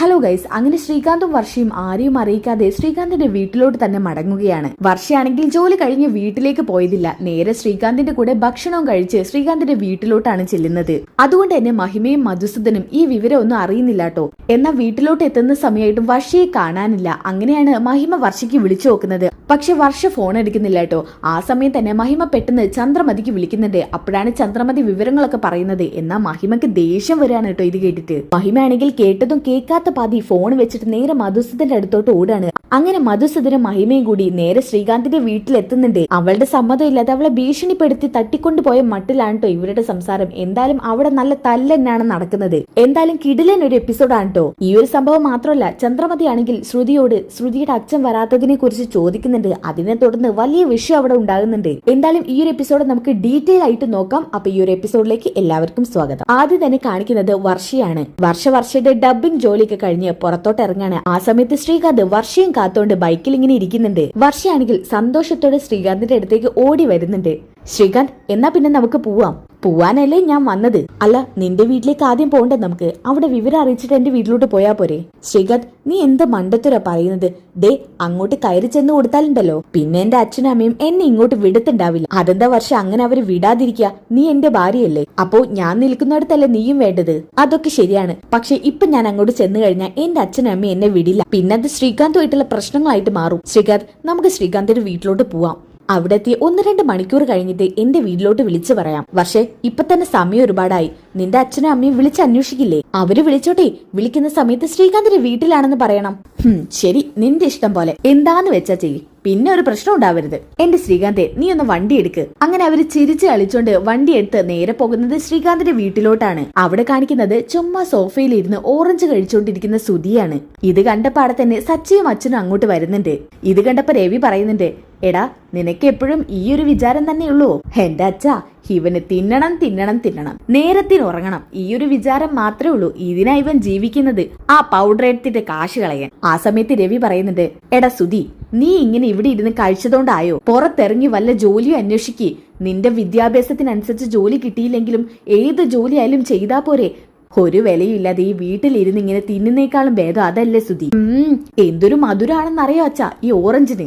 Hello guys, അങ്ങനെ ശ്രീകാന്തും വർഷയും ആരെയും അറിയിക്കാതെ ശ്രീകാന്തിന്റെ വീട്ടിലോട്ട് തന്നെ മടങ്ങുകയാണ്. വർഷയാണെങ്കിൽ ജോലി കഴിഞ്ഞ് വീട്ടിലേക്ക് പോയതില്ല, നേരെ ശ്രീകാന്തിന്റെ കൂടെ ഭക്ഷണവും കഴിച്ച് ശ്രീകാന്തിന്റെ വീട്ടിലോട്ടാണ് ചെല്ലുന്നത്. അതുകൊണ്ട് തന്നെ മഹിമയും മധുസൂദനും ഈ വിവരം ഒന്നും അറിയുന്നില്ല കേട്ടോ. എന്നാൽ വീട്ടിലോട്ട് എത്തുന്ന സമയമായിട്ടും വർഷയെ കാണാനില്ല. അങ്ങനെയാണ് മഹിമ വർഷയ്ക്ക് വിളിച്ചു നോക്കുന്നത്. പക്ഷെ വർഷ ഫോൺ എടുക്കുന്നില്ല കേട്ടോ. ആ സമയം തന്നെ മഹിമ പെട്ടെന്ന് ചന്ദ്രമതിക്ക് വിളിക്കുന്നുണ്ട്. അപ്പോഴാണ് ചന്ദ്രമതി വിവരങ്ങളൊക്കെ പറയുന്നത്. എന്നാൽ മഹിമക്ക് ദേഷ്യം വരികയാണ് കേട്ടോ ഇത് കേട്ടിട്ട്. മഹിമയാണെങ്കിൽ കേട്ടതും കേൾക്കാത്ത പാതി ഫോൺ വെച്ചിട്ട് നേരെ മധുസൂദന്റെ അടുത്തോട്ട് ഓടാണ്. അങ്ങനെ മധുസൂദനും മഹിമയും കൂടി നേരെ ശ്രീകാന്തിന്റെ വീട്ടിലെത്തുന്നുണ്ട്. അവളുടെ സമ്മതം ഇല്ലാതെ അവളെ ഭീഷണിപ്പെടുത്തി തട്ടിക്കൊണ്ടുപോയ മട്ടിലാണ് കേട്ടോ ഇവരുടെ സംസാരം. എന്തായാലും അവിടെ നല്ല തല്ലെന്നാണ് നടക്കുന്നത്. എന്തായാലും കിടിലൻ ഒരു എപ്പിസോഡാണ് കേട്ടോ. ഈ ഒരു സംഭവം മാത്രമല്ല, ചന്ദ്രമതി ആണെങ്കിൽ ശ്രുതിയുടെ അച്ഛൻ വരാത്തതിനെ കുറിച്ച് ചോദിക്കുന്നുണ്ട്. അതിനെ തുടർന്ന് വലിയ വിഷയം അവിടെ ഉണ്ടാകുന്നുണ്ട്. എന്തായാലും ഈ ഒരു എപ്പിസോഡ് നമുക്ക് ഡീറ്റെയിൽ ആയിട്ട് നോക്കാം. അപ്പൊ ഈ ഒരു എപ്പിസോഡിലേക്ക് എല്ലാവർക്കും സ്വാഗതം. ആദ്യം തന്നെ കാണിക്കുന്നത് വർഷയാണ്. വർഷയുടെ ഡബ്ബിംഗ് ജോലിയൊക്കെ കഴിഞ്ഞ് പുറത്തോട്ട് ഇറങ്ങാണ്. ആ സമയത്ത് ശ്രീകാന്ത് വർഷയും കാത്തോണ്ട് ബൈക്കിൽ ഇങ്ങനെ ഇരിക്കുന്നുണ്ട്. വർഷയാണെങ്കിൽ സന്തോഷത്തോടെ ശ്രീകാന്തിന്റെ അടുത്തേക്ക് ഓടി വരുന്നുണ്ട്. ശ്രീകാന്ത്, എന്നാ പിന്നെ നമുക്ക് പോവാനല്ലേ ഞാൻ വന്നത്. അല്ല, നിന്റെ വീട്ടിലേക്ക് ആദ്യം പോണ്ടേ നമുക്ക്? അവിടെ വിവരം അറിയിച്ചിട്ട് എന്റെ വീട്ടിലോട്ട് പോയാ പോരെ? ശ്രീകാന്ത്, നീ എന്ത് മണ്ടത്തുരാ പറയുന്നത്? ദേ, അങ്ങോട്ട് കയറി ചെന്ന് കൊടുത്താലുണ്ടല്ലോ പിന്നെ എന്റെ അച്ഛനും അമ്മയും എന്നെ ഇങ്ങോട്ട് വിടത്തുണ്ടാവില്ല. അതെന്താ വർഷം അങ്ങനെ അവര് വിടാതിരിക്കുക? നീ എന്റെ ഭാര്യയല്ലേ? അപ്പോ ഞാൻ നിൽക്കുന്നിടത്തല്ലേ നീയും വേണ്ടത്? അതൊക്കെ ശരിയാണ്. പക്ഷെ ഇപ്പൊ ഞാൻ അങ്ങോട്ട് ചെന്ന് കഴിഞ്ഞാൽ എന്റെ അച്ഛനും അമ്മയും എന്നെ വിടില്ല. പിന്നെ അത് ശ്രീകാന്തുമായിട്ടുള്ള പ്രശ്നങ്ങളായിട്ട് മാറും. ശ്രീകാന്ത്, നമുക്ക് ശ്രീകാന്തിന്റെ വീട്ടിലോട്ട് പോവാം. അവിടെ എത്തി 1-2 മണിക്കൂർ കഴിഞ്ഞിട്ട് എന്റെ വീട്ടിലോട്ട് വിളിച്ചു പറയാം. പക്ഷേ ഇപ്പൊ തന്നെ സമയം ഒരുപാടായി. നിന്റെ അച്ഛനും അമ്മയും വിളിച്ച് അന്വേഷിക്കില്ലേ? അവര് വിളിച്ചോട്ടെ. വിളിക്കുന്ന സമയത്ത് ശ്രീകാന്തിന്റെ വീട്ടിലാണെന്ന് പറയണം. ശരി, നിന്റെ ഇഷ്ടം പോലെ എന്താന്ന് വെച്ചാ ചെയ്യ്. പിന്നെ ഒരു പ്രശ്നം ഉണ്ടാവരുത്. എന്റെ ശ്രീകാന്തെ, നീ ഒന്ന് വണ്ടി എടുക്ക്. അങ്ങനെ അവര് ചിരിച്ച് കളിച്ചോണ്ട് വണ്ടി എടുത്ത് നേരെ പോകുന്നത് ശ്രീകാന്തിന്റെ വീട്ടിലോട്ടാണ്. അവിടെ കാണിക്കുന്നത് ചുമ്മാ സോഫയിൽ ഇരുന്ന് ഓറഞ്ച് കഴിച്ചോണ്ടിരിക്കുന്ന സുധിയാണ്. ഇത് കണ്ടപ്പാടെ തന്നെ സച്ചിയും അച്ഛനും അങ്ങോട്ട് വരുന്നുണ്ട്. ഇത് കണ്ടപ്പോ രവി പറയുന്നുണ്ട്, എടാ, നിനക്ക് എപ്പോഴും ഈ ഒരു വിചാരം തന്നെയുള്ളൂ? എന്റെ അച്ഛാ, ഇവന് തിന്നണം നേരത്തിന് ഉറങ്ങണം, ഈ ഒരു വിചാരം മാത്രമേ ഉള്ളൂ. ഇതിനാ ഇവൻ ജീവിക്കുന്നത്, ആ പൗഡർ എടുത്തിട്ട് കാശ് കളയാൻ. ആ സമയത്ത് രവി പറയുന്നുണ്ട്, എടാ സുധി, നീ ഇങ്ങനെ ഇവിടെ ഇരുന്ന് കഴിച്ചതുകൊണ്ടായോ? പുറത്തിറങ്ങി വല്ല ജോലിയും അന്വേഷിക്ക്. നിന്റെ വിദ്യാഭ്യാസത്തിനനുസരിച്ച് ജോലി കിട്ടിയില്ലെങ്കിലും ഏത് ജോലി ആയാലും ചെയ്താ പോരെ? ഒരു വിലയില്ലാതെ ഈ വീട്ടിലിരുന്ന് ഇങ്ങനെ തിന്നുന്നേക്കാളും ഭേദം അതല്ലേ സുധി? എന്തൊരു മധുരാണെന്നറിയോ അച്ഛാ ഈ ഓറഞ്ചിന്.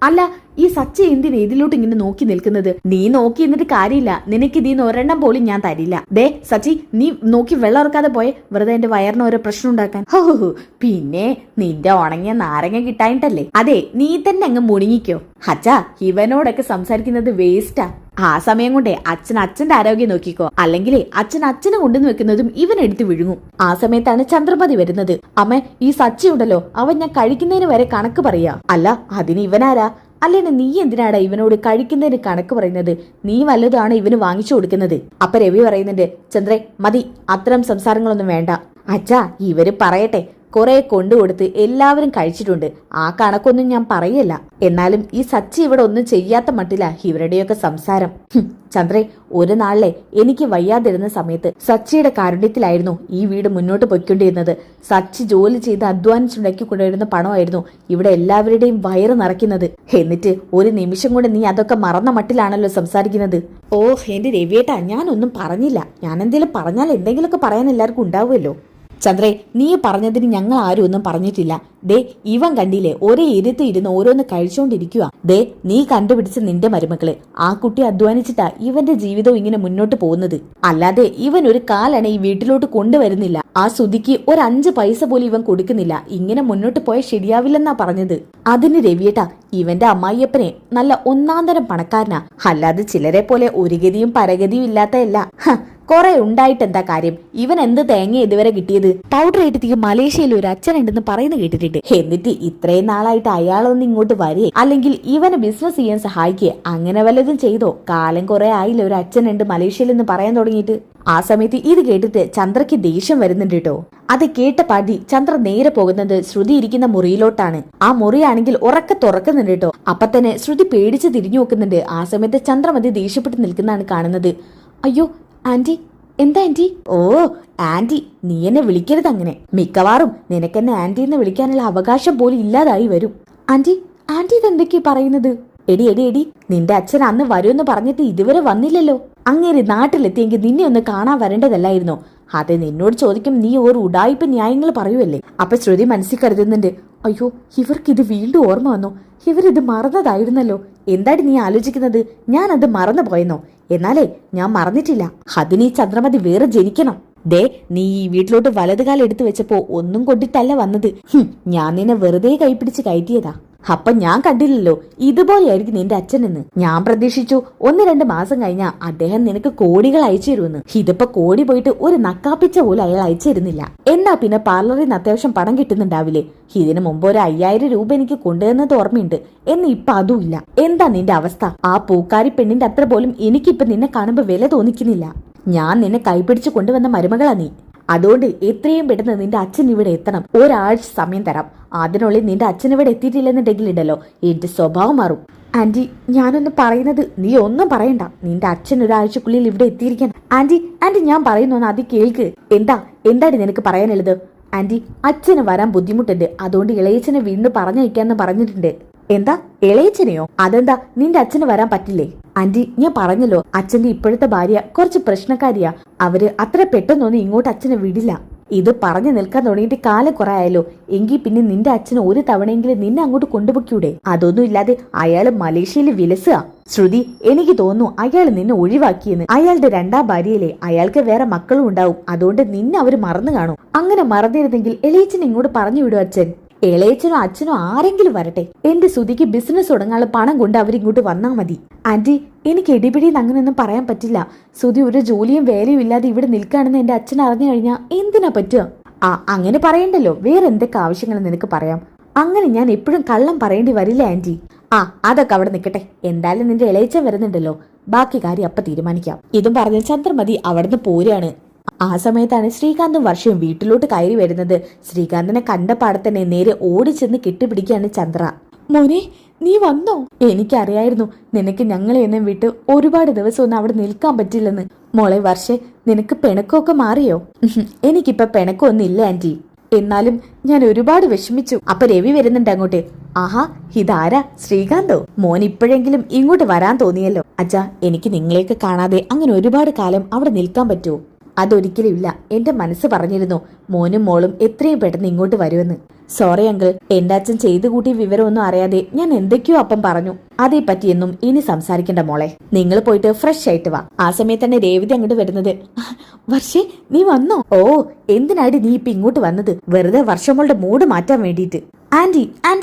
അല്ല, ഈ സച്ച എന്തിന് ഇതിലോട്ട് ഇങ്ങനെ നോക്കി നിൽക്കുന്നത്? നീ നോക്കി എന്നിട്ട് കാര്യമില്ല. നിനക്ക് ഇതിന്ന് ഒരെണ്ണം പോലും ഞാൻ തരില്ല. ദേ സച്ചി, നീ നോക്കി വെള്ളം ഇറക്കാതെ പോയെ, വെറുതെ എന്റെ വയറിന് ഓരോ പ്രശ്നം ഉണ്ടാക്കാൻ. ഹോ, പിന്നെ നിന്റെ ഉണങ്ങിയ നാരങ്ങ കിട്ടായിട്ടല്ലേ? അതെ, നീ തന്നെ അങ്ങ് മുണുങ്ങിക്കോ. അച്ഛാ, ഇവനോടൊക്കെ സംസാരിക്കുന്നത് വേസ്റ്റാ. ആ സമയം കൊണ്ടേ അച്ഛന്റെ ആരോഗ്യം നോക്കിക്കോ. അല്ലെങ്കിൽ അച്ഛനെ കൊണ്ടുവന്ന് വെക്കുന്നതും ഇവൻ എടുത്ത് വിഴുങ്ങും. ആ സമയത്താണ് ചന്ദ്രമതി വരുന്നത്. അമ്മ, ഈ സച്ചി ഉണ്ടല്ലോ, അവൻ ഞാൻ കഴിക്കുന്നതിന് വരെ കണക്ക് പറയാ. അല്ല, അതിന് ഇവനാരാ? അല്ലേന്ന് നീ എന്തിനാടാ ഇവനോട് കഴിക്കുന്നതിന് കണക്ക് പറയുന്നത്? നീ വല്ലതാണ് ഇവന് വാങ്ങിച്ചു കൊടുക്കുന്നത്. അപ്പൊ രവി പറയുന്നുണ്ട്, ചന്ദ്രേ മതി, അത്തരം സംസാരങ്ങളൊന്നും വേണ്ട. അച്ഛാ, ഇവര് പറയട്ടെ. കുറെ കൊണ്ടുകൊടുത്ത് എല്ലാവരും കഴിച്ചിട്ടുണ്ട്. ആ കണക്കൊന്നും ഞാൻ പറയല്ല. എന്നാലും ഈ സച്ചി ഇവിടെ ഒന്നും ചെയ്യാത്ത മട്ടില്ല ഇവരുടെയൊക്കെ സംസാരം. ചന്ദ്രേ, ഒരു നാളിലെ എനിക്ക് വയ്യാതിരുന്ന സമയത്ത് സച്ചിയുടെ കാരുണ്യത്തിലായിരുന്നു ഈ വീട് മുന്നോട്ട് പൊയ്ക്കൊണ്ടിരുന്നത്. സച്ചി ജോലി ചെയ്ത് അധ്വാനിച്ചുണ്ടാക്കി കൊണ്ടുവരുന്ന പണമായിരുന്നു ഇവിടെ എല്ലാവരുടെയും വയറ് നിറയ്ക്കുന്നത്. എന്നിട്ട് ഒരു നിമിഷം കൊണ്ട് നീ അതൊക്കെ മറന്ന മട്ടിലാണല്ലോ സംസാരിക്കുന്നത്. ഓ എന്റെ രവിയേട്ടാ, ഞാനൊന്നും പറഞ്ഞില്ല. ഞാൻ എന്തെങ്കിലും പറഞ്ഞാൽ എന്തെങ്കിലുമൊക്കെ പറയാൻ എല്ലാവർക്കും ഉണ്ടാവുമല്ലോ. ചന്ദ്രേ, നീ പറഞ്ഞതിന് ഞങ്ങൾ ആരും ഒന്നും പറഞ്ഞിട്ടില്ല. ദേ, ഇവൻ കണ്ടില്ലേ ഒരേ ഇരുത്ത് ഇരുന്ന് ഓരോന്ന് കഴിച്ചോണ്ടിരിക്കുക. ദേ, നീ കണ്ടുപിടിച്ച നിന്റെ മരുമക്കള്. ആ കുട്ടി അധ്വാനിച്ചിട്ടാ ഇവന്റെ ജീവിതം ഇങ്ങനെ മുന്നോട്ട് പോകുന്നത്. അല്ലാതെ ഇവൻ ഒരു കാലാണ് ഈ വീട്ടിലോട്ട് കൊണ്ടുവരുന്നില്ല. ആ സുധിക്ക് 5 പൈസ പോലും ഇവൻ കൊടുക്കുന്നില്ല. ഇങ്ങനെ മുന്നോട്ട് പോയാൽ ശരിയാവില്ലെന്നാ പറഞ്ഞത്. അതിന് രവിയേട്ടാ, ഇവന്റെ അമ്മായിയപ്പനെ നല്ല ഒന്നാന്തരം പണക്കാരനാ. അല്ലാതെ ചിലരെ പോലെ ഒരു ഗതിയും പരഗതിയും ഇല്ലാത്തയല്ല. കുറെ ഉണ്ടായിട്ട് എന്താ കാര്യം? ഇവൻ എന്ത് തേങ്ങ ഇതുവരെ കിട്ടിയത്? പൗഡർ ഇട്ടിട്ട് മലേഷ്യയിൽ ഒരു അച്ഛനുണ്ടെന്ന് പറയുന്നത് കേട്ടിട്ടുണ്ട്. എന്നിട്ട് ഇത്രയും നാളായിട്ട് അയാളൊന്നും ഇങ്ങോട്ട് വരേ, അല്ലെങ്കിൽ ഇവനെ ബിസിനസ് ചെയ്യാൻ സഹായിക്കുക, അങ്ങനെ വല്ലതും ചെയ്തോ? കാലം കുറെ ആയില്ല ഒരു അച്ഛനുണ്ട് മലേഷ്യയിൽ എന്ന് പറയാൻ തുടങ്ങിയിട്ട്. ആ സമയത്ത് ഇത് കേട്ടിട്ട് ചന്ദ്രയ്ക്ക് ദേഷ്യം വരുന്നുണ്ട് കേട്ടോ. അത് കേട്ട പാടി ചന്ദ്ര നേരെ പോകുന്നത് ശ്രുതി ഇരിക്കുന്ന മുറിയിലോട്ടാണ്. ആ മുറിയാണെങ്കിൽ ഉറക്കെ തുറക്കുന്നുണ്ട് കേട്ടോ. അപ്പൊ തന്നെ ശ്രുതി പേടിച്ച് തിരിഞ്ഞു നോക്കുന്നുണ്ട്. ആ സമയത്ത് ചന്ദ്രമതി ദേഷ്യപ്പെട്ട് നിൽക്കുന്നതാണ് കാണുന്നത്. അയ്യോ ആന്റി, എന്താ ആന്റി? ഓ ആന്റി, നീ എന്നെ വിളിക്കരുത് അങ്ങനെ. മിക്കവാറും നിനക്കെന്നെ ആന്റി എന്ന് വിളിക്കാനുള്ള അവകാശം പോലും ഇല്ലാതായി വരും. ആന്റി ഇതെന്തൊക്കെയാ പറയുന്നത്? എടി, നിന്റെ അച്ഛൻ അന്ന് വരുമെന്ന് പറഞ്ഞിട്ട് ഇതുവരെ വന്നില്ലല്ലോ. അങ്ങേര് നാട്ടിലെത്തിയെങ്കിൽ നിന്നെ ഒന്ന് കാണാൻ വരേണ്ടതല്ലായിരുന്നോ? അത് നിന്നോട് ചോദിക്കും നീ ഒരു ഉടായിപ്പ് ന്യായങ്ങൾ പറയുമല്ലേ. അപ്പൊ ശ്രുതി മനസ്സിൽ കരുതുന്നുണ്ട്, അയ്യോ ഇവർക്കിത് വീണ്ടും ഓർമ്മ വന്നോ, ഇവരിത് മറന്നതായിരുന്നല്ലോ. എന്താടി നീ ആലോചിക്കുന്നത്? ഞാൻ അത് മറന്നു പോയെന്നോ? എന്നാലേ ഞാൻ മറന്നിട്ടില്ല. അതിന് ഈ ചന്ദ്രമതി വേറെ ജനിക്കണം. ദേ നീ ഈ വീട്ടിലോട്ട് വലതുകാലം എടുത്തു വെച്ചപ്പോ ഒന്നും കൊണ്ടിട്ടല്ല വന്നത്. ഞാൻ നിന്നെ വെറുതെ കൈപ്പിടിച്ച് കയറ്റിയതാ. അപ്പൊ ഞാൻ കണ്ടില്ലല്ലോ ഇതുപോലെയായിരിക്കും നിന്റെ അച്ഛനെന്ന്. ഞാൻ പ്രതീക്ഷിച്ചു 1-2 മാസം കഴിഞ്ഞാ അദ്ദേഹം നിനക്ക് കോടികൾ അയച്ചു തരുമെന്ന്. ഇതിപ്പോ കോടി പോയിട്ട് ഒരു നക്കാപ്പിച്ച പോലും അയാൾ അയച്ചു തരുന്നില്ല. എന്നാ പിന്നെ പാർലറിൽ നിന്ന് അത്യാവശ്യം പണം കിട്ടുന്നുണ്ടാവില്ലേ? ഇതിനു മുമ്പ് ഒരു 5000 രൂപ എനിക്ക് കൊണ്ടുവന്നത് ഓർമ്മയുണ്ട്. എന്ന് ഇപ്പൊ അതും ഇല്ല. എന്താ നിന്റെ അവസ്ഥ? ആ പൂക്കാരി പെണ്ണിന്റെ അത്ര പോലും എനിക്കിപ്പൊ നിന്നെ കാണുമ്പോ വില തോന്നിക്കുന്നില്ല. ഞാൻ നിന്നെ കൈപിടിച്ച് കൊണ്ടുവന്ന മരുമകളാ നീ. അതുകൊണ്ട് എത്രയും പെട്ടെന്ന് നിന്റെ അച്ഛൻ ഇവിടെ എത്തണം. ഒരാഴ്ച സമയം തരാം. അതിനുള്ളിൽ നിന്റെ അച്ഛൻ ഇവിടെ എത്തിയിട്ടില്ലെന്നുണ്ടെങ്കിൽ ഉണ്ടല്ലോ എന്റെ സ്വഭാവം മാറും. ആന്റി ഞാനൊന്ന് പറയുന്നത് നീ ഒന്നും പറയണ്ട. നിന്റെ അച്ഛൻ ഒരാഴ്ചക്കുള്ളിൽ ഇവിടെ എത്തിയിരിക്കണം. ആന്റി ഞാൻ പറയുന്നു അത് കേൾക്ക്. എന്താണ് നിനക്ക് പറയാനുള്ളത്? ആന്റി അച്ഛന് വരാൻ ബുദ്ധിമുട്ടുണ്ട്. അതുകൊണ്ട് ഇളയച്ചനെ വീണ്ടും പറഞ്ഞയക്കാന്ന് പറഞ്ഞിട്ടുണ്ട്. എന്താ ഇളയച്ചനെയോ? അതെന്താ നിന്റെ അച്ഛന് വരാൻ പറ്റില്ലേ? ആന്റി ഞാൻ പറഞ്ഞല്ലോ അച്ഛന്റെ ഇപ്പോഴത്തെ ഭാര്യ കുറച്ച് പ്രശ്നക്കാരിയാ. അവര് അത്ര പെട്ടെന്നൊന്നും ഇങ്ങോട്ട് അച്ഛനെ വിടില്ല. ഇത് പറഞ്ഞു നിൽക്കാൻ തുടങ്ങിയിട്ട് കാലം കുറെ ആയല്ലോ. എങ്കിൽ പിന്നെ നിന്റെ അച്ഛന് ഒരു തവണയെങ്കിലും നിന്നെ അങ്ങോട്ട് കൊണ്ടുപോക്കൂടെ? അതൊന്നും ഇല്ലാതെ അയാള് മലേഷ്യയിൽ വിലസുക. ശ്രുതി എനിക്ക് തോന്നുന്നു അയാൾ നിന്നെ ഒഴിവാക്കിയെന്ന്. അയാളുടെ 2ാം ഭാര്യയിലെ അയാൾക്ക് വേറെ മക്കളും ഉണ്ടാവും. അതുകൊണ്ട് നിന്നെ അവര് മറന്നു കാണും. അങ്ങനെ മറന്നിരുന്നെങ്കിൽ എളേച്ചനെ ഇങ്ങോട്ട് പറഞ്ഞു വിടും അച്ഛൻ. എളേച്ചനോ അച്ഛനോ ആരെങ്കിലും വരട്ടെ. എന്റെ ശ്രുതിക്ക് ബിസിനസ് തുടങ്ങാനുള്ള പണം കൊണ്ട് അവരിങ്ങോട്ട് വന്നാ മതി. ആന്റി എനിക്ക് ഇടിപിടിന്ന് അങ്ങനെയൊന്നും പറയാൻ പറ്റില്ല. ശ്രുതി ഒരു ജോലിയും വേലയും ഇല്ലാതെ ഇവിടെ നിൽക്കുകയാണെന്ന് എന്റെ അച്ഛൻ അറിഞ്ഞു കഴിഞ്ഞാൽ എന്തിനാ പറ്റുക? അങ്ങനെ പറയണ്ടല്ലോ. വേറെ എന്തൊക്കെ ആവശ്യങ്ങൾ നിനക്ക് പറയാം. അങ്ങനെ ഞാൻ എപ്പോഴും കള്ളം പറയേണ്ടി വരില്ല ആന്റി. അതൊക്കെ അവിടെ നിൽക്കട്ടെ. എന്തായാലും നിന്റെ ഇളയച്ചൻ വരുന്നുണ്ടല്ലോ, ബാക്കി കാര്യം അപ്പൊ തീരുമാനിക്കാം. ഇതും പറഞ്ഞ് ചന്ദ്രമതി അവിടുന്ന് പോരാണ്. ആ സമയത്താണ് ശ്രീകാന്തും വർഷയും വീട്ടിലോട്ട് കയറി വരുന്നത്. ശ്രീകാന്തിനെ കണ്ട പാടത്തന്നെ നേരെ ഓടിച്ചെന്ന് കെട്ടിപ്പിടിക്കുകയാണ് ചന്ദ്ര. മോനെ നീ വന്നോ? എനിക്കറിയായിരുന്നു നിനക്ക് ഞങ്ങളെ ഒന്നും വിട്ട് ഒരുപാട് ദിവസം ഒന്നും അവിടെ നിൽക്കാൻ പറ്റില്ലെന്ന്. മോളെ വർഷേ നിനക്ക് പിണക്കമൊക്കെ മാറിയോ? എനിക്കിപ്പൊ പിണക്കമൊന്നും ഇല്ല ആന്റി. എന്നാലും ഞാൻ ഒരുപാട് വിഷമിച്ചു. അപ്പൊ രവി വരുന്നുണ്ട് അങ്ങോട്ട്. ആഹാ ഇതാരാ? ശ്രീകാന്തോ? മോൻ ഇപ്പോഴെങ്കിലും ഇങ്ങോട്ട് വരാൻ തോന്നിയല്ലോ. അച്ഛാ എനിക്ക് നിങ്ങളെയൊക്കെ കാണാതെ അങ്ങനെ ഒരുപാട് കാലം അവിടെ നിൽക്കാൻ പറ്റുമോ? അതൊരിക്കലും ഇല്ല. എന്റെ മനസ്സ് പറഞ്ഞിരുന്നു മോനും മോളും എത്രയും പെട്ടെന്ന് ഇങ്ങോട്ട് വരുമെന്ന്. സോറി അങ്കിൾ, എന്റെ അച്ഛൻ ചെയ്തു കൂട്ടിയ വിവരമൊന്നും അറിയാതെ ഞാൻ എന്തൊക്കെയോ അപ്പം പറഞ്ഞു. അതേ പറ്റിയൊന്നും ഇനി സംസാരിക്കണ്ട മോളെ. നിങ്ങൾ പോയിട്ട് ഫ്രഷ് ആയിട്ട് വാ. ആ സമയത്ത് തന്നെ രേവതി അങ്ങോട്ട് വരുന്നത്. വർഷേ നീ വന്നോ? ഓ എന്തിനാടി നീ ഇപ്പൊ ഇങ്ങോട്ട് വന്നത്? വെറുതെ വർഷമോളുടെ മൂഡ് മാറ്റാൻ വേണ്ടിയിട്ട്. ആന്റി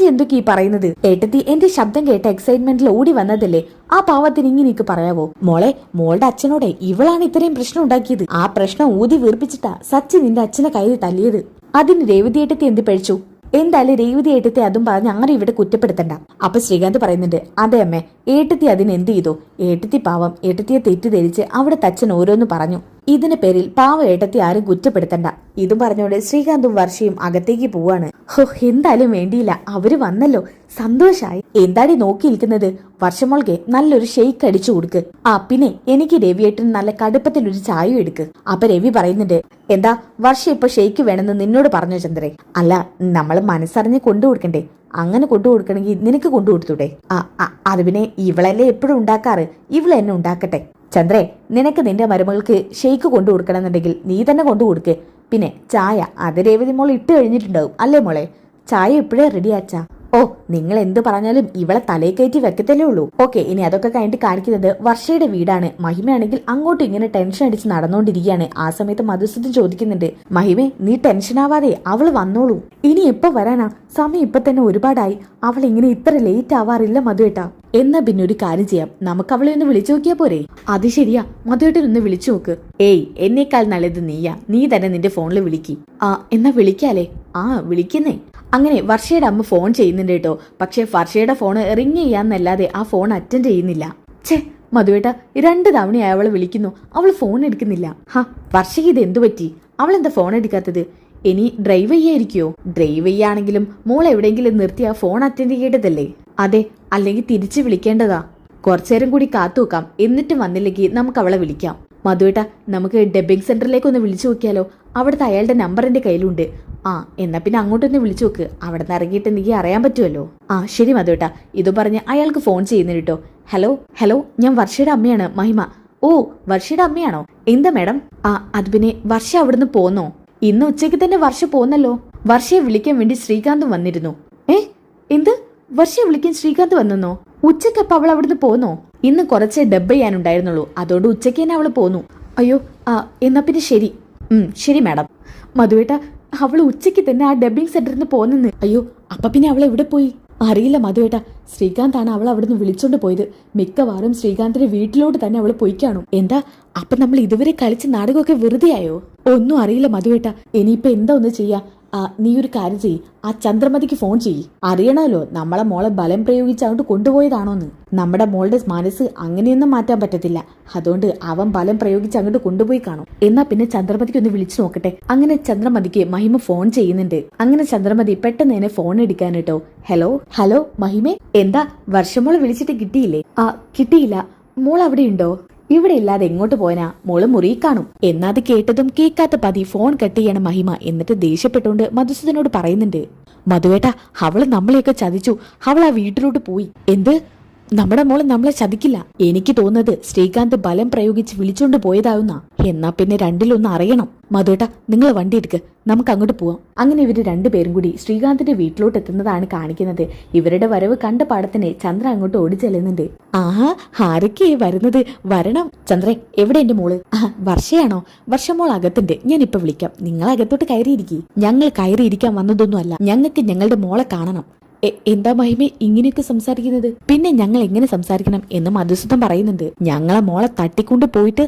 എന്തൊക്കെ ഈ പറയുന്നത്? ഏട്ടത്തി എന്റെ ശബ്ദം കേട്ട എക്സൈറ്റ്മെന്റിൽ ഓടി വന്നതല്ലേ. ആ പാവത്തിന് ഇങ്ങനെയൊക്കെ പറയാവോ? മോളെ മോളുടെ അച്ഛനോടെ ഇവളാണ് ഇത്രയും പ്രശ്നം ഉണ്ടാക്കിയത്. ആ പ്രശ്നം ഊതി വീർപ്പിച്ചിട്ടാ സച്ചി നിന്റെ അച്ഛനെ കയ്യിൽ തല്ലിയത്. അതിന് രേവതി ഏട്ടത്തി എന്ത് പഴിച്ചു? എന്തായാലും രേവതി ഏട്ടത്തി അതും പറഞ്ഞ് അങ്ങനെ ഇവിടെ കുറ്റപ്പെടുത്തണ്ട. അപ്പൊ ശ്രീകാന്ത് പറയുന്നുണ്ട്, അതെ അമ്മേ ഏട്ടത്തി അതിന് എന്ത് ചെയ്തു? ഏട്ടത്തി പാവം, ഏട്ടത്തിയെ തെറ്റിദ്ധരിച്ച് അവിടെ തച്ചൻ ഓരോന്ന് പറഞ്ഞു. ഇതിന് പേരിൽ പാവ ഏട്ടത്തി ആരും കുറ്റപ്പെടുത്തണ്ട. ഇതും പറഞ്ഞോണ്ട് ശ്രീകാന്തും വർഷയും അകത്തേക്ക് പോവാണ്. ഹോ എന്തായാലും വേണ്ടിയില്ല, അവര് വന്നല്ലോ, സന്തോഷായി. എന്താടി നോക്കിയിരിക്കുന്നത്? വർഷമോൾക്ക് നല്ലൊരു ഷെയ്ക്ക് അടിച്ചു കൊടുക്ക്. പിന്നെ എനിക്ക് രവിയേട്ടന് നല്ല കടുപ്പത്തിലൊരു ചായ എടുക്ക്. അപ്പൊ രവി പറയുന്നുണ്ട്, എന്താ വർഷ ഇപ്പൊ ഷെയ്ക്ക് വേണമെന്ന് നിന്നോട് പറഞ്ഞോ ചന്ദ്രേ? അല്ല നമ്മൾ മനസ്സറിഞ്ഞ് കൊണ്ടുകൊടുക്കണ്ടേ? അങ്ങനെ കൊണ്ടുകൊടുക്കണമെങ്കിൽ നിനക്ക് കൊണ്ടുകൊടുത്തൂടെ? അത് പിന്നെ ഇവളല്ലേ എപ്പോഴും ഉണ്ടാക്കാറ്, ഇവളെ എന്നെ ഉണ്ടാക്കട്ടെ. ചന്ദ്രേ നിനക്ക് നിന്റെ മരുമകൾക്ക് ഷെയ്ക്ക് കൊണ്ടു കൊടുക്കണമെന്നുണ്ടെങ്കിൽ നീ തന്നെ കൊണ്ടു കൊടുക്ക്. പിന്നെ ചായ അത് രേവതി മോൾ ഇട്ട് കഴിഞ്ഞിട്ടുണ്ടാവും അല്ലേ മോളെ? ചായ ഇപ്പോഴേ റെഡിയാച്ചാ. ഓ നിങ്ങൾ എന്ത് പറഞ്ഞാലും ഇവളെ തലയിൽ കയറ്റി വെക്കത്തല്ലേ ഉള്ളൂ. ഓക്കെ ഇനി അതൊക്കെ കഴിഞ്ഞിട്ട് കാണിക്കുന്നത് വർഷയുടെ വീടാണ്. മഹിമയാണെങ്കിൽ അങ്ങോട്ടും ഇങ്ങനെ ടെൻഷൻ അടിച്ച് നടന്നുകൊണ്ടിരിക്കുകയാണ്. ആ സമയത്ത് മധുസൂദൻ ചോദിക്കുന്നുണ്ട്, മഹിമേ നീ ടെൻഷൻ ആവാതെ അവള് വന്നോളൂ. ഇനി എപ്പോ വരാനാ? സമയം ഇപ്പൊ തന്നെ ഒരുപാടായി. അവൾ ഇങ്ങനെ ഇത്ര ലേറ്റ് ആവാറില്ല മധുവേട്ടാ. എന്നാ പിന്നെ ഒരു കാര്യം ചെയ്യാം, നമുക്ക് അവളെ ഒന്ന് വിളിച്ചു നോക്കിയാ പോരെ? അത് ശരിയാ, മധുവേട്ടൻ ഒന്ന് വിളിച്ചു നോക്ക്. ഏയ് എന്നേക്കാൾ നല്ലത് നീയാ, നീ തന്നെ നിന്റെ ഫോണിൽ വിളിക്ക്. എന്നാ വിളിക്കാലേ? വിളിക്കുന്നേ. അങ്ങനെ വർഷയുടെ അമ്മ ഫോൺ ചെയ്യുന്നുണ്ട് കേട്ടോ. പക്ഷെ വർഷയുടെ ഫോണ് റിങ് ചെയ്യാന്നല്ലാതെ ആ ഫോൺ അറ്റൻഡ് ചെയ്യുന്നില്ല. ഛേ മധുവേട്ട 2 തവണയായി അവളെ വിളിക്കുന്നു, അവൾ ഫോൺ എടുക്കുന്നില്ല. വർഷയ്ക്ക് ഇത് എന്തു പറ്റി? അവൾ എന്താ ഫോൺ എടുക്കാത്തത്? ഇനി ഡ്രൈവ് ചെയ്യായിരിക്കോ? ഡ്രൈവ് ചെയ്യാണെങ്കിലും മോൾ എവിടെയെങ്കിലും നിർത്തി ആ ഫോൺ അറ്റൻഡ് ചെയ്യേണ്ടതല്ലേ? അതെ, അല്ലെങ്കിൽ തിരിച്ചു വിളിക്കേണ്ടതാ. കുറച്ചേരം കൂടി കാത്തു വെക്കാം, എന്നിട്ടും വന്നില്ലെങ്കിൽ നമുക്ക് അവളെ വിളിക്കാം. മധുവേട്ട നമുക്ക് ഡബ്ബിംഗ് സെന്ററിലേക്ക് ഒന്ന് വിളിച്ചു നോക്കിയാലോ? അവിടുത്തെ അയാളുടെ നമ്പർ എന്റെ കയ്യിലുണ്ട്. എന്നാ പിന്നെ അങ്ങോട്ടൊന്ന് വിളിച്ചു നോക്ക്. അവിടെ നിന്ന് ഇറങ്ങിയിട്ട് എനിക്ക് അറിയാൻ പറ്റുമല്ലോ. ശരി മധുവേട്ട. ഇത് പറഞ്ഞ് അയാൾക്ക് ഫോൺ ചെയ്യുന്നു കേട്ടോ. ഹലോ ഞാൻ വർഷയുടെ അമ്മയാണ് മഹിമ. ഓ, വർഷയുടെ അമ്മയാണോ? എന്താ മാഡം? അത് പിന്നെ വർഷ അവിടുന്ന് പോന്നോ? ഇന്ന് ഉച്ചയ്ക്ക് തന്നെ വർഷ പോന്നല്ലോ. വർഷയെ വിളിക്കാൻ വേണ്ടി ശ്രീകാന്ത് വന്നിരുന്നു. എന്ത്? വർഷയെ വിളിക്കാൻ ശ്രീകാന്ത് വന്നെന്നോ? ഉച്ചക്കപ്പ അവൾ അവിടുന്ന് പോന്നോ? ഇന്ന് കുറച്ച് ഡബ് ചെയ്യാനുണ്ടായിരുന്നുള്ളൂ, അതുകൊണ്ട് ഉച്ചയ്ക്ക് തന്നെ അവള് പോന്നു. അയ്യോ, എന്നാ പിന്നെ ശരി. ശരി മാഡം. മധുവേട്ട, അവൾ ഉച്ചയ്ക്ക് തന്നെ ആ ഡബ്ബിംഗ് സെന്ററിൽ നിന്ന് പോന്നെന്ന്. അയ്യോ, അപ്പൊ പിന്നെ അവൾ എവിടെ പോയി? അറിയില്ല മധുവേട്ട. ശ്രീകാന്താണ് അവൾ അവിടുന്ന് വിളിച്ചോണ്ട് പോയത്. മിക്കവാറും ശ്രീകാന്തിന്റെ വീട്ടിലോട്ട് തന്നെ അവൾ പോയി കാണും. എന്താ, അപ്പൊ നമ്മൾ ഇതുവരെ കളിച്ച നാടകമൊക്കെ വെറുതെ ആയോ? ഒന്നും അറിയില്ല മധുവേട്ട. ഇനിയിപ്പൊ എന്താ ഒന്ന് ചെയ്യാ? നീ ഒരു കാര്യം ചെയ്യ്, ആ ചന്ദ്രമതിക്ക് ഫോൺ ചെയ്യ്. അറിയണമല്ലോ നമ്മളെ മോളെ ബലം പ്രയോഗിച്ച് അങ്ങോട്ട് കൊണ്ടുപോയതാണോന്ന്. നമ്മുടെ മോളുടെ മനസ്സ് അങ്ങനെയൊന്നും മാറ്റാൻ പറ്റത്തില്ല. അതുകൊണ്ട് അവൻ ബലം പ്രയോഗിച്ച് അങ്ങോട്ട് കൊണ്ടുപോയി കാണും. എന്നാ പിന്നെ ചന്ദ്രമതിക്ക് ഒന്ന് വിളിച്ചു നോക്കട്ടെ. അങ്ങനെ ചന്ദ്രമതിക്ക് മഹിമ ഫോൺ ചെയ്യുന്നുണ്ട്. അങ്ങനെ ചന്ദ്രമതി പെട്ടെന്ന് തന്നെ ഫോൺ എടുക്കാൻ കേട്ടോ. ഹലോ മഹിമേ, എന്താ വർഷമോളെ വിളിച്ചിട്ട് കിട്ടിയില്ലേ? കിട്ടിയില്ല. മോൾ അവിടെ ഉണ്ടോ? ഇവിടെ ഇല്ലാതെ എങ്ങോട്ട് പോയനാ? മോള് മുറി കാണും. എന്നാത് കേട്ടതും കേൾക്കാത്ത പതി ഫോൺ കട്ട് ചെയ്യണം മഹിമ. എന്നിട്ട് ദേഷ്യപ്പെട്ടുകൊണ്ട് മധുസൂദനോട് പറയുന്നുണ്ട്, മധുവേട്ട, അവള് നമ്മളെയൊക്കെ ചതിച്ചു. അവൾ ആ വീട്ടിലോട്ട് പോയി. എന്ത്? നമ്മുടെ മോള് നമ്മളെ ചതിക്കില്ല. എനിക്ക് തോന്നുന്നത് ശ്രീകാന്ത് ബലം പ്രയോഗിച്ച് വിളിച്ചോണ്ട് പോയതാവുന്ന. എന്നാ പിന്നെ രണ്ടിലൊന്ന് അറിയണം. മധുവേട്ട, നിങ്ങൾ വണ്ടി എടുക്ക്, നമുക്ക് അങ്ങോട്ട് പോവാം. അങ്ങനെ ഇവര് രണ്ടുപേരും കൂടി ശ്രീകാന്തിന്റെ വീട്ടിലോട്ട് എത്തുന്നതാണ് കാണിക്കുന്നത്. ഇവരുടെ വരവ് കണ്ട പാടത്തിനെ ചന്ദ്ര അങ്ങോട്ട് ഓടി ചെല്ലുന്നുണ്ട്. ആരൊക്കെയേ വരുന്നത്? വരണം. ചന്ദ്രേ, എവിടെ എന്റെ മോള്? വർഷയാണോ? വർഷമോൾ അകത്തുണ്ട്, ഞാൻ ഇപ്പൊ വിളിക്കാം. നിങ്ങൾ അകത്തോട്ട് കയറിയിരിക്കും. ഞങ്ങൾ കയറിയിരിക്കാൻ വന്നതൊന്നും അല്ല, ഞങ്ങൾക്ക് ഞങ്ങളുടെ മോളെ കാണണം. എന്താ മഹിമേ ഇങ്ങനെയൊക്കെ സംസാരിക്കുന്നത്? പിന്നെ ഞങ്ങൾ എങ്ങനെ സംസാരിക്കണം എന്ന് മധുസൂദൻ പറയുന്നുണ്ട്. ഞങ്ങളെ മോളെ തട്ടിക്കൊണ്ട് പോയിട്ട്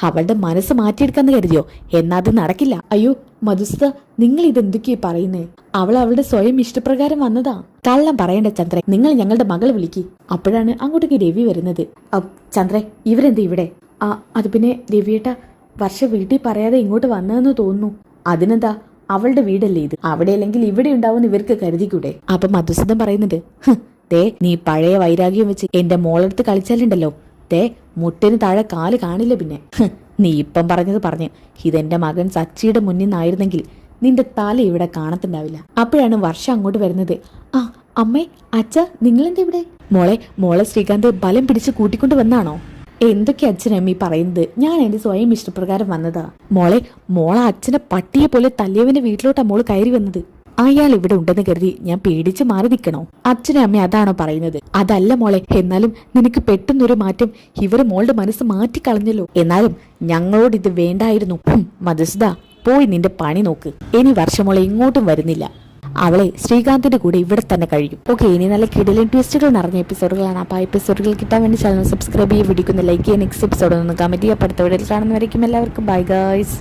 അവളുടെ മനസ്സ് മാറ്റിയെടുക്കാന്ന് കരുതിയോ? എന്നാ അത് നടക്കില്ല. അയ്യോ മധുസൂദ, നിങ്ങൾ ഇതെന്തൊക്കെയാ പറയുന്നേ? അവൾ അവളുടെ സ്വയം ഇഷ്ടപ്രകാരം വന്നതാ. കള്ളം പറയണ്ട ചന്ദ്ര, നിങ്ങൾ ഞങ്ങളുടെ മകളെ വിളിക്ക്. അപ്പോഴാണ് അങ്ങോട്ടേക്ക് രവി വരുന്നത്. ചന്ദ്ര, ഇവരെന്താ ഇവിടെ? അത് പിന്നെ രവിയേട്ട, വർഷ വീട്ടിൽ പറയാതെ ഇങ്ങോട്ട് വന്നതെന്ന് തോന്നുന്നു. അതിനെന്താ, അവളുടെ വീടല്ലേ ഇത്. അവിടെ അല്ലെങ്കിൽ ഇവിടെ ഉണ്ടാവുമെന്ന് ഇവർക്ക് കരുതിക്കൂടെ? അപ്പൊ മധുസൂദൻ പറയുന്നുണ്ട്, നീ പഴയ വൈരാഗ്യം വെച്ച് എന്റെ മോളെടുത്ത് കളിച്ചാലുണ്ടല്ലോ, മുട്ടിന് താഴെ കാല് കാണില്ല. പിന്നെ നീ ഇപ്പം പറഞ്ഞത് പറഞ്ഞു, ഇതെന്റെ മകൻ സച്ചിയുടെ മുന്നിൽ നിന്നായിരുന്നെങ്കിൽ നിന്റെ തല ഇവിടെ കാണത്തുണ്ടാവില്ല. അപ്പോഴാണ് വർഷ അങ്ങോട്ട് വരുന്നത്. അമ്മേ, അച്ഛ, നിങ്ങളെന്താ ഇവിടെ? മോളെ ശ്രീകാന്ത് ബലം പിടിച്ച് കൂട്ടിക്കൊണ്ട് വന്നാണോ? എന്തൊക്കെ അച്ഛനമ്മീ പറയുന്നത്? ഞാൻ എന്റെ സ്വയം ഇഷ്ടപ്രകാരം വന്നതാ. മോളെ അച്ഛനെ പട്ടിയെ പോലെ തല്ലിയവന്റെ വീട്ടിലോട്ടാ മോള് കയറി വന്നത്. അയാൾ ഇവിടെ ഉണ്ടെന്ന് കരുതി ഞാൻ പേടിച്ച് മാറി നിൽക്കണോ? അച്ഛനും അമ്മ അതാണോ പറയുന്നത്? അതല്ല മോളെ. എന്നാലും നിനക്ക് പെട്ടെന്നൊരു മാറ്റം ഇവര് മോളുടെ മനസ്സ് മാറ്റിക്കളഞ്ഞല്ലോ. എന്നാലും ഞങ്ങളോട് ഇത് വേണ്ടായിരുന്നു. മധുസൂദ, പോയി നിന്റെ പണി നോക്ക്. ഇനി വർഷമോളെ ഇങ്ങോട്ടും വരുന്നില്ല. അവളെ ശ്രീകാന്തിന്റെ കൂടെ ഇവിടെ തന്നെ കഴിയും. ഓക്കെ, ഇനി നല്ല കിടിലൻ ട്വിസ്റ്റുകൾ നിറഞ്ഞ എപ്പിസോഡുകളാണ്. അപ്പോൾ ആ എപ്പിസോഡുകൾ കിട്ടാൻ വേണ്ടി ചാനൽ സബ്സ്ക്രൈബ് ചെയ്യുക, വീഡിയോക്ക് ലൈക്ക് ചെയ്യുക, നെക്സ്റ്റ് എപ്പിസോഡ് ഒന്ന് കമന്റ് ചെയ്യുക. അടുത്ത വീഡിയോയിൽ കാണുന്നവരേക്കും എല്ലാവർക്കും ബൈ ഗൈസ്.